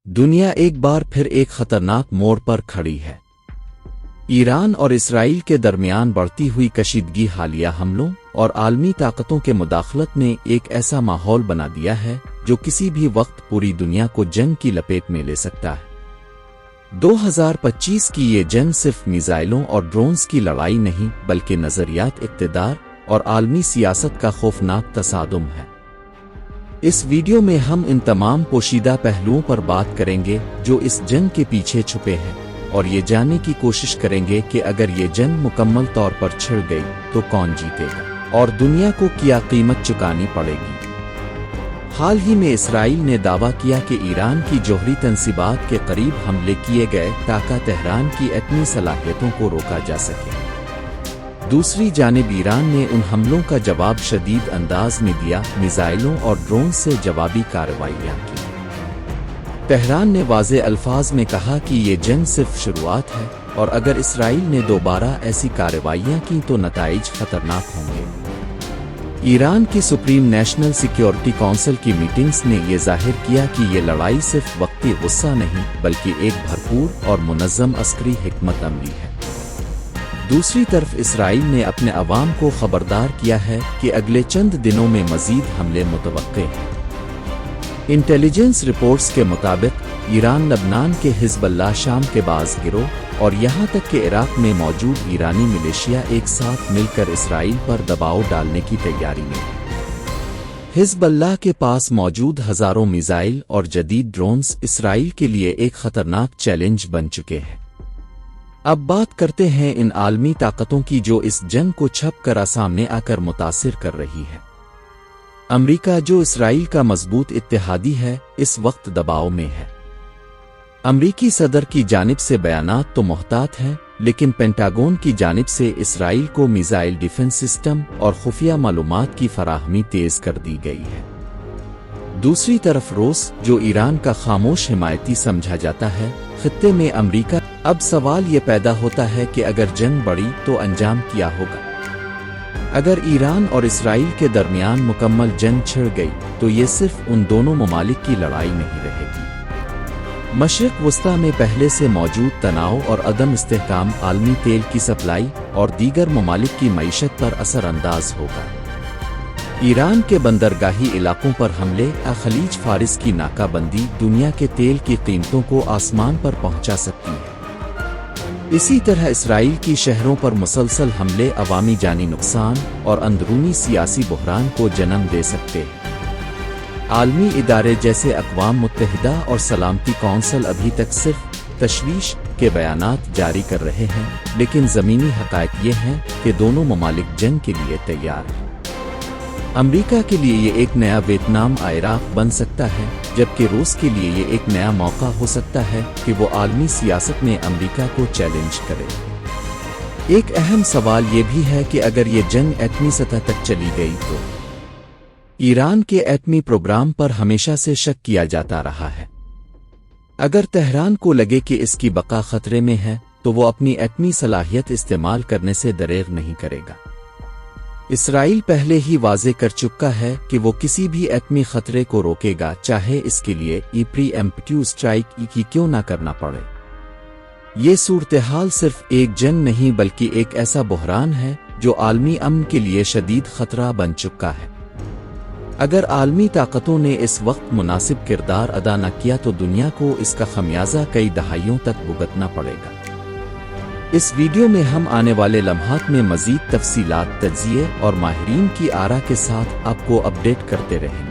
دنیا ایک بار پھر ایک خطرناک موڑ پر کھڑی ہے۔ ایران اور اسرائیل کے درمیان بڑھتی ہوئی کشیدگی، حالیہ حملوں اور عالمی طاقتوں کے مداخلت نے ایک ایسا ماحول بنا دیا ہے جو کسی بھی وقت پوری دنیا کو جنگ کی لپیٹ میں لے سکتا ہے۔ 2025 کی یہ جنگ صرف میزائلوں اور ڈرونز کی لڑائی نہیں بلکہ نظریات، اقتدار اور عالمی سیاست کا خوفناک تصادم ہے۔ اس ویڈیو میں ہم ان تمام پوشیدہ پہلوؤں پر بات کریں گے جو اس جنگ کے پیچھے چھپے ہیں، اور یہ جاننے کی کوشش کریں گے کہ اگر یہ جنگ مکمل طور پر چھڑ گئی تو کون جیتے گا اور دنیا کو کیا قیمت چکانی پڑے گی۔ حال ہی میں اسرائیل نے دعویٰ کیا کہ ایران کی جوہری تنصیبات کے قریب حملے کیے گئے تاکہ تہران کی ایٹمی صلاحیتوں کو روکا جا سکے۔ دوسری جانب ایران نے ان حملوں کا جواب شدید انداز میں دیا، میزائلوں اور ڈرون سے جوابی کارروائیاں کی۔ تہران نے واضح الفاظ میں کہا کہ یہ جنگ صرف شروعات ہے، اور اگر اسرائیل نے دوبارہ ایسی کارروائیاں کی تو نتائج خطرناک ہوں گے۔ ایران کی سپریم نیشنل سیکیورٹی کونسل کی میٹنگز نے یہ ظاہر کیا کہ یہ لڑائی صرف وقتی غصہ نہیں بلکہ ایک بھرپور اور منظم عسکری حکمت عملی ہے۔ دوسری طرف اسرائیل نے اپنے عوام کو خبردار کیا ہے کہ اگلے چند دنوں میں مزید حملے متوقع ہیں۔ انٹیلیجنس رپورٹس کے مطابق ایران لبنان کے حزب اللہ، شام کے بعض گروہ اور یہاں تک کہ عراق میں موجود ایرانی ملیشیا ایک ساتھ مل کر اسرائیل پر دباؤ ڈالنے کی تیاری میں ہے۔ حزب اللہ کے پاس موجود ہزاروں میزائل اور جدید ڈرونز اسرائیل کے لیے ایک خطرناک چیلنج بن چکے ہیں۔ اب بات کرتے ہیں ان عالمی طاقتوں کی جو اس جنگ کو چھپ کر سامنے آ کر متاثر کر رہی ہے۔ امریکہ، جو اسرائیل کا مضبوط اتحادی ہے، اس وقت دباؤ میں ہے۔ امریکی صدر کی جانب سے بیانات تو محتاط ہیں، لیکن پینٹاگون کی جانب سے اسرائیل کو میزائل ڈیفنس سسٹم اور خفیہ معلومات کی فراہمی تیز کر دی گئی ہے۔ دوسری طرف روس، جو ایران کا خاموش حمایتی سمجھا جاتا ہے، خطے میں امریکہ۔ اب سوال یہ پیدا ہوتا ہے کہ اگر جنگ بڑھی تو انجام کیا ہوگا؟ اگر ایران اور اسرائیل کے درمیان مکمل جنگ چھڑ گئی تو یہ صرف ان دونوں ممالک کی لڑائی نہیں رہے گی۔ مشرق وسطیٰ میں پہلے سے موجود تناؤ اور عدم استحکام عالمی تیل کی سپلائی اور دیگر ممالک کی معیشت پر اثر انداز ہوگا۔ ایران کے بندرگاہی علاقوں پر حملے، خلیج فارس کی ناکہ بندی دنیا کے تیل کی قیمتوں کو آسمان پر پہنچا سکتی ہے۔ اسی طرح اسرائیل کی شہروں پر مسلسل حملے عوامی جانی نقصان اور اندرونی سیاسی بحران کو جنم دے سکتے ہیں۔ عالمی ادارے جیسے اقوام متحدہ اور سلامتی کونسل ابھی تک صرف تشویش کے بیانات جاری کر رہے ہیں، لیکن زمینی حقائق یہ ہیں کہ دونوں ممالک جنگ کے لیے تیار ہیں۔ امریکہ کے لیے یہ ایک نیا ویتنام عراق بن سکتا ہے، جبکہ روس کے لیے یہ ایک نیا موقع ہو سکتا ہے کہ وہ عالمی سیاست میں امریکہ کو چیلنج کرے۔ ایک اہم سوال یہ بھی ہے کہ اگر یہ جنگ ایٹمی سطح تک چلی گئی تو ایران کے ایٹمی پروگرام پر ہمیشہ سے شک کیا جاتا رہا ہے۔ اگر تہران کو لگے کہ اس کی بقا خطرے میں ہے تو وہ اپنی ایٹمی صلاحیت استعمال کرنے سے دریغ نہیں کرے گا۔ اسرائیل پہلے ہی واضح کر چکا ہے کہ وہ کسی بھی ایٹمی خطرے کو روکے گا، چاہے اس کے لیے پری ایمپٹیو اسٹرائک کی کیوں نہ کرنا پڑے۔ یہ صورتحال صرف ایک جنگ نہیں بلکہ ایک ایسا بحران ہے جو عالمی امن کے لیے شدید خطرہ بن چکا ہے۔ اگر عالمی طاقتوں نے اس وقت مناسب کردار ادا نہ کیا تو دنیا کو اس کا خمیازہ کئی دہائیوں تک بھگتنا پڑے گا۔ اس ویڈیو میں ہم آنے والے لمحات میں مزید تفصیلات، تجزیے اور ماہرین کی آراء کے ساتھ آپ کو اپڈیٹ کرتے رہیں گے۔